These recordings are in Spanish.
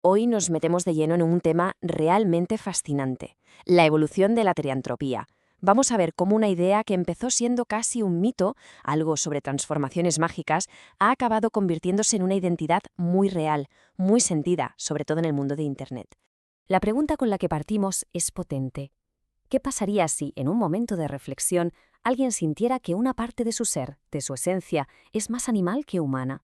Hoy nos metemos de lleno en un tema realmente fascinante, la evolución de la teriantropía. Vamos a ver cómo una idea que empezó siendo casi un mito, algo sobre transformaciones mágicas, ha acabado convirtiéndose en una identidad muy real, muy sentida, sobre todo en el mundo de Internet. La pregunta con la que partimos es potente. ¿Qué pasaría si, en un momento de reflexión, alguien sintiera que una parte de su ser, de su esencia, es más animal que humana?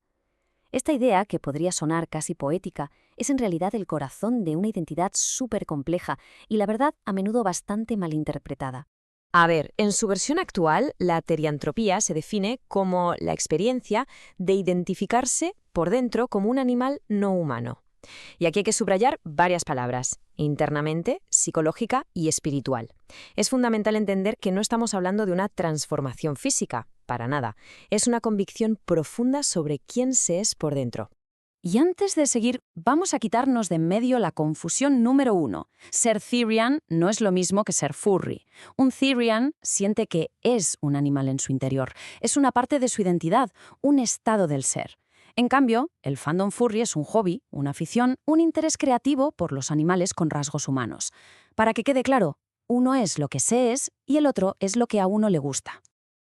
Esta idea, que podría sonar casi poética, es en realidad el corazón de una identidad súper compleja y, la verdad, a menudo bastante malinterpretada. A ver, en su versión actual, la teriantropía se define como la experiencia de identificarse por dentro como un animal no humano. Y aquí hay que subrayar varias palabras: internamente, psicológica y espiritual. Es fundamental entender que no estamos hablando de una transformación física, para nada. Es una convicción profunda sobre quién se es por dentro. Y antes de seguir, vamos a quitarnos de en medio la confusión número 1. Ser Therian no es lo mismo que ser furry. Un Therian siente que es un animal en su interior, es una parte de su identidad, un estado del ser. En cambio, el fandom furry es un hobby, una afición, un interés creativo por los animales con rasgos humanos. Para que quede claro, uno es lo que se es y el otro es lo que a uno le gusta.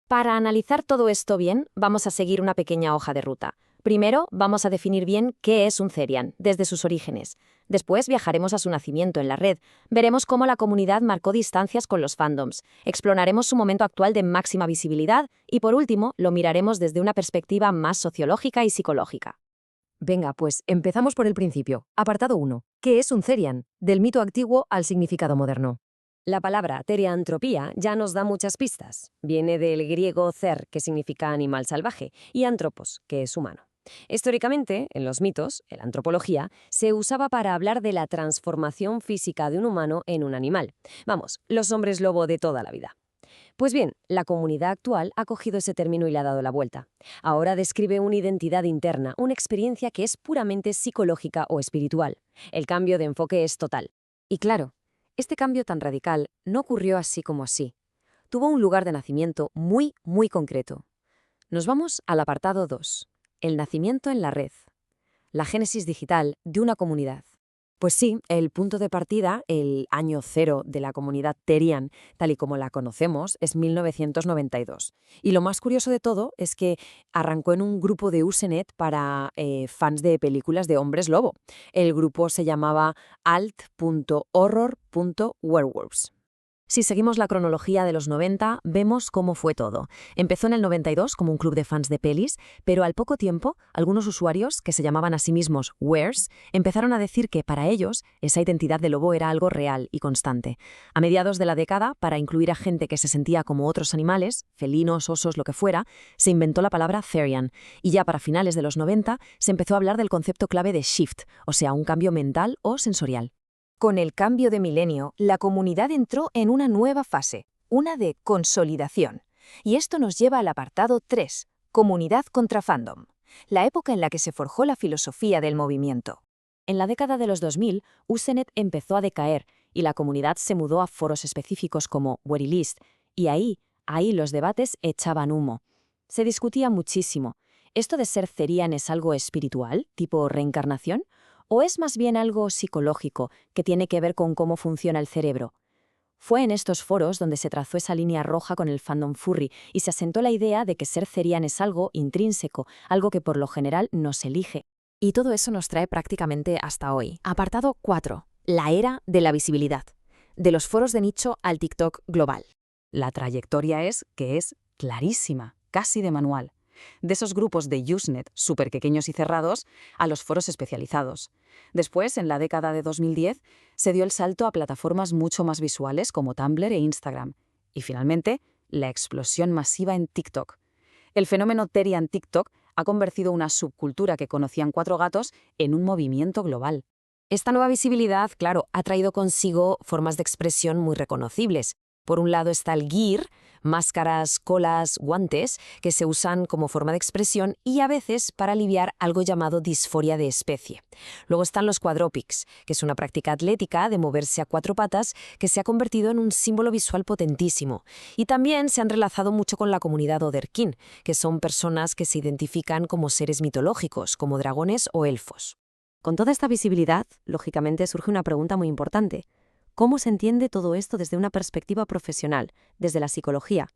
Para analizar todo esto bien, vamos a seguir una pequeña hoja de ruta. Primero, vamos a definir bien qué es un Therian, desde sus orígenes. Después viajaremos a su nacimiento en la red. Veremos cómo la comunidad marcó distancias con los fandoms. Exploraremos su momento actual de máxima visibilidad. Y por último, lo miraremos desde una perspectiva más sociológica y psicológica. Venga, pues empezamos por el principio. Apartado 1. ¿Qué es un Therian? Del mito antiguo al significado moderno. La palabra teriantropía ya nos da muchas pistas. Viene del griego cer, que significa animal salvaje, y antropos, que es humano. Históricamente, en los mitos, en la antropología, se usaba para hablar de la transformación física de un humano en un animal. Vamos, los hombres lobo de toda la vida. Pues bien, la comunidad actual ha cogido ese término y le ha dado la vuelta. Ahora describe una identidad interna, una experiencia que es puramente psicológica o espiritual. El cambio de enfoque es total. Y claro, este cambio tan radical no ocurrió así como así. Tuvo un lugar de nacimiento muy, muy concreto. Nos vamos al apartado 2. El nacimiento en la red. La génesis digital de una comunidad. Pues sí, el punto de partida, el año cero de la comunidad Therian, tal y como la conocemos, es 1992. Y lo más curioso de todo es que arrancó en un grupo de Usenet para fans de películas de hombres lobo. El grupo se llamaba alt.horror.werewolves. Si seguimos la cronología de los 90, vemos cómo fue todo. Empezó en el 92 como un club de fans de pelis, pero al poco tiempo, algunos usuarios, que se llamaban a sí mismos Weres, empezaron a decir que para ellos esa identidad de lobo era algo real y constante. A mediados de la década, para incluir a gente que se sentía como otros animales, felinos, osos, lo que fuera, se inventó la palabra Therian, y ya para finales de los 90 se empezó a hablar del concepto clave de shift, o sea, un cambio mental o sensorial. Con el cambio de milenio, la comunidad entró en una nueva fase, una de consolidación. Y esto nos lleva al apartado 3, comunidad contra fandom, la época en la que se forjó la filosofía del movimiento. En la década de los 2000, Usenet empezó a decaer y la comunidad se mudó a foros específicos como Wherylist, y ahí los debates echaban humo. Se discutía muchísimo. ¿Esto de ser Therian es algo espiritual, tipo reencarnación? ¿O es más bien algo psicológico, que tiene que ver con cómo funciona el cerebro? Fue en estos foros donde se trazó esa línea roja con el fandom furry y se asentó la idea de que ser Therian es algo intrínseco, algo que por lo general no se elige. Y todo eso nos trae prácticamente hasta hoy. Apartado 4. La era de la visibilidad. De los foros de nicho al TikTok global. La trayectoria es clarísima, casi de manual. De esos grupos de Usenet súper pequeños y cerrados a los foros especializados. Después, en la década de 2010, se dio el salto a plataformas mucho más visuales como Tumblr e Instagram. Y finalmente, la explosión masiva en TikTok. El fenómeno Therian TikTok ha convertido una subcultura que conocían 4 gatos en un movimiento global. Esta nueva visibilidad, claro, ha traído consigo formas de expresión muy reconocibles. Por un lado está el gear, máscaras, colas, guantes, que se usan como forma de expresión y a veces para aliviar algo llamado disforia de especie. Luego están los quadrópics, que es una práctica atlética de moverse a 4 patas que se ha convertido en un símbolo visual potentísimo. Y también se han relazado mucho con la comunidad Otherkin, que son personas que se identifican como seres mitológicos, como dragones o elfos. Con toda esta visibilidad, lógicamente surge una pregunta muy importante. ¿Cómo se entiende todo esto desde una perspectiva profesional, desde la psicología?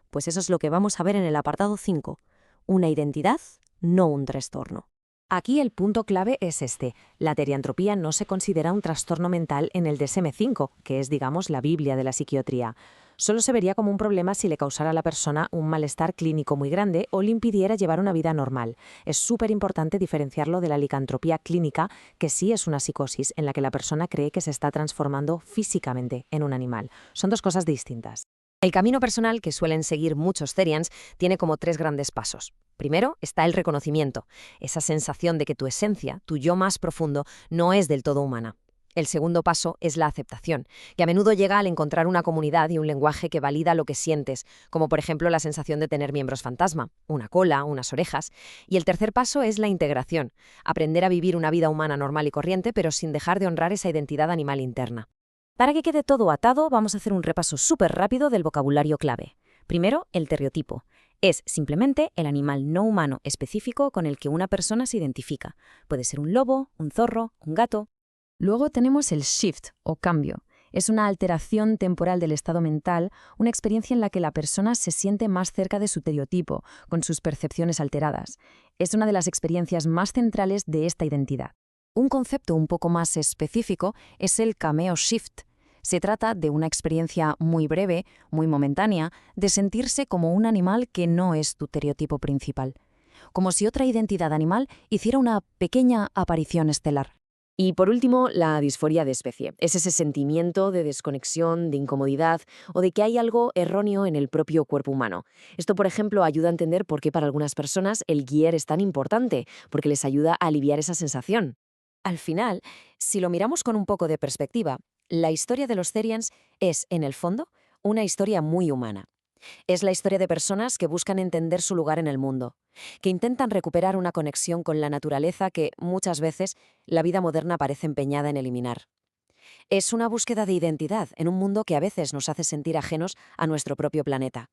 Pues eso es lo que vamos a ver en el apartado 5. Una identidad, no un trastorno. Aquí el punto clave es este. La teriantropía no se considera un trastorno mental en el DSM-5, que es, digamos, la Biblia de la psiquiatría. Solo se vería como un problema si le causara a la persona un malestar clínico muy grande o le impidiera llevar una vida normal. Es súper importante diferenciarlo de la licantropía clínica, que sí es una psicosis en la que la persona cree que se está transformando físicamente en un animal. Son dos cosas distintas. El camino personal que suelen seguir muchos Therians tiene como 3 grandes pasos. Primero está el reconocimiento, esa sensación de que tu esencia, tu yo más profundo, no es del todo humana. El segundo paso es la aceptación, que a menudo llega al encontrar una comunidad y un lenguaje que valida lo que sientes, como por ejemplo la sensación de tener miembros fantasma, una cola, unas orejas. Y el tercer paso es la integración, aprender a vivir una vida humana normal y corriente, pero sin dejar de honrar esa identidad animal interna. Para que quede todo atado, vamos a hacer un repaso súper rápido del vocabulario clave. Primero, el terriotipo. Es simplemente el animal no humano específico con el que una persona se identifica. Puede ser un lobo, un zorro, un gato. Luego tenemos el shift, o cambio. Es una alteración temporal del estado mental, una experiencia en la que la persona se siente más cerca de su estereotipo, con sus percepciones alteradas. Es una de las experiencias más centrales de esta identidad. Un concepto un poco más específico es el cameo shift. Se trata de una experiencia muy breve, muy momentánea, de sentirse como un animal que no es tu estereotipo principal. Como si otra identidad animal hiciera una pequeña aparición estelar. Y por último, la disforia de especie. Es ese sentimiento de desconexión, de incomodidad o de que hay algo erróneo en el propio cuerpo humano. Esto, por ejemplo, ayuda a entender por qué para algunas personas el gear es tan importante, porque les ayuda a aliviar esa sensación. Al final, si lo miramos con un poco de perspectiva, la historia de los Therians es, en el fondo, una historia muy humana. Es la historia de personas que buscan entender su lugar en el mundo, que intentan recuperar una conexión con la naturaleza que, muchas veces, la vida moderna parece empeñada en eliminar. Es una búsqueda de identidad en un mundo que a veces nos hace sentir ajenos a nuestro propio planeta.